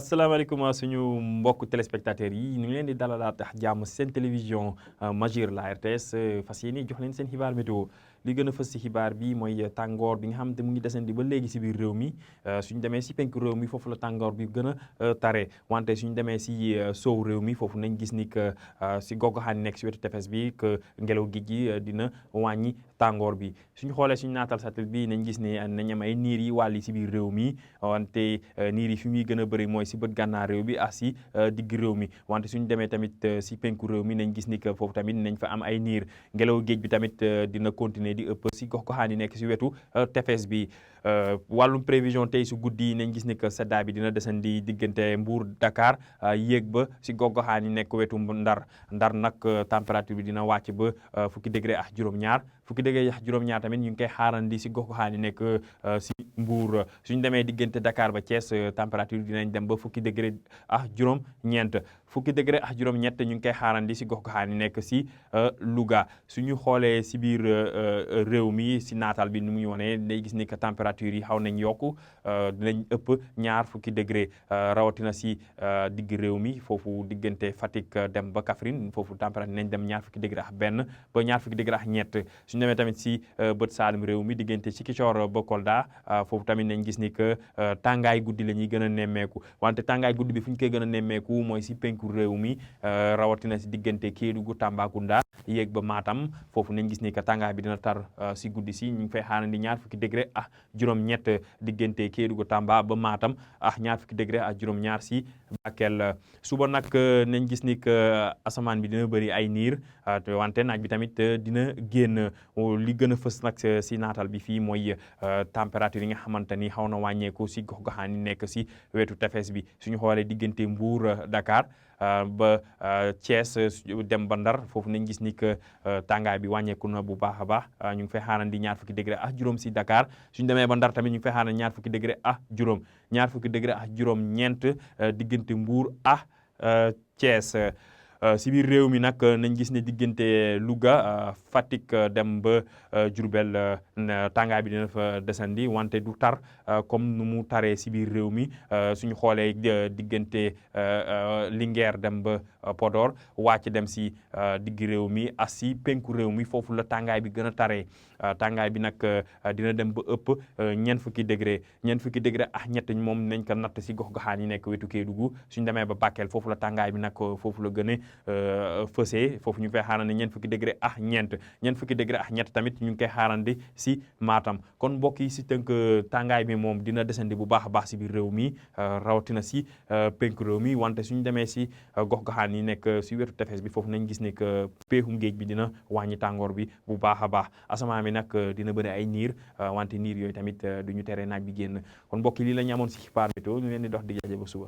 asalaamaaleykum suñu mbokk téléspectateurs yi ñu ngi leen di dalalaat jàmm seen télévision Magir la RTS fas yéene jox leen seen xibaar météo li gën a fës si xibaar bi mooy tàngoor bi nga xam te mu ngi desandi ba léegi si biir réew mi suñu demee si penku réew mi foofu la tàngoor bi gën a tare wante suñu demee si sow réew mi foofu nañ gis ni que si gox-goxaan nekk si wetu tefes bi que ngelaw gi ji dina wàññi tàngoor bi suñu xoolee suñu naatal satellite bi nañ gis ne nañ am ay niir yi wàlli si biir réew mi wante niir yi fi muy gën a bëri mooy si bët gànnaar réew bi ak si digg réew mi wante suñu demee tamit si penku réew mi nañ gis ni que foofu tamit nañ fa am ay niir ngelaw géej bi tamit dina continuer di ëpp si gox-goxaan yi nekk si wetu tefes bi wàllum prévision tey su guddi yi nañ gis ni que seddaay bi dina desandi diggante Mbour Dakar yéeg ba si gox-goxaan yi nekk wetu ndar nag température bi dina wàcc ba fukki degré ak juróom-ñaar fukki degré ak juróom-ñaar tamit ñu ngi koy xaarandi si gox-goxaan yi nekk si Mbour suñu demee diggante Dakar ba Thiès température dinañ dem ba fukki degré ak juróom-ñeent fukki degré ak juróom-ñett ñu ngi koy xaarandi si gox-goxaan yi nekk si Louga suñu xoolee si biir réew mi si naatal bi nu muy wane day gis ni que température yi xaw nañ yokku dinañ ëpp ñaar fukki degré rawatina si digg réew mi foofu diggante Fatick dem ba Kaffrine foofu température nañ dem ñaar fukki degré ak benn ba ñaar fukki degré ak ñett suñu demee tamit si bët saalum réew mi diggante Ziguinchor ba Kolda foofu tamit nañ gis ni que tàngaay guddi la ñuy gën a nemmeeku wante tàngaay guddi bi fu ñu koy gën a nemmeeku mooy si penku réew mi rawatina si diggante Kédougou Tambacounda yéeg ba Matam foofu nañ gis ni que tàngaay bi dina tar si guddi si ñu ngi fay xaarandi ñaar fukki degré ak juróom-ñett diggante Kédougou Tamba ba Matam ak ñaar fukki degré ak juróom-ñaar si Bakel suba nag nañ gis ni que asamaan bi dina bëri ay niir wante naaj bi tamit dina génn li gën a fës nag si naatal bi fii mooy température yi nga xamante ni xaw na wàññeeku si gox-goxaan yi nekk si wetu tefes bi suñu xoolee diggante Mbour Dakar ba Thiès dem ba Ndar foofu nañ gis ni que tàngaay bi wàññeeku na bu baax a baax ñu ngi fay xaarandi ñaar fukki degré ak juróom si Dakar suñu demee ba Ndar tamit ñu ngi fay xaarandi ñaar fukki degré ak juróom ñaar fukki degré ak juróom ñeent diggante Mbour ak Thiès si biir réew mi nag nañ gis ne diggante Louga Fatick dem ba Diourbel tàngaay bi dina fa desandi wante du tar comme nu mu taree si biir réew mi suñu xoolee diggante Linguère dem ba Podor wàcc dem si digg réew mi ak si penku réew mi foofu la tàngaay bi gën a taree tàngaay bi nag dina dem ba ëpp ñeent fukki degré ak ñett moom nañ ko natt si gox-goxaan yi nekk wetu Kédougou suñu demee ba Bakel foofu la tàngaay bi nag foofu la gën a fësee foofu ñu ngi koy xaarandi ñeent fukki degré ak ñeent fukki degré ak ñett tamit ñu ngi koy xaarandi si Matam kon mbokk yi si tënk tàngaay bi moom dina desandi bu baax a baax si biir réew mi rawatina si penku réew mi wante suñu demee si gox-goxaan yi nekk si wetu tefes bi foofu nañ gis ne que peexum géej bi dina wàññi tàngoor bi bu baax a baax asamaan bi nag dina bëri ay niir wante niir yooyu tamit du ñu tere naaj bi génn kon mbokk yi lii la ñu amoon si xibaar météo ñu leen di dox di jaajëf ba suba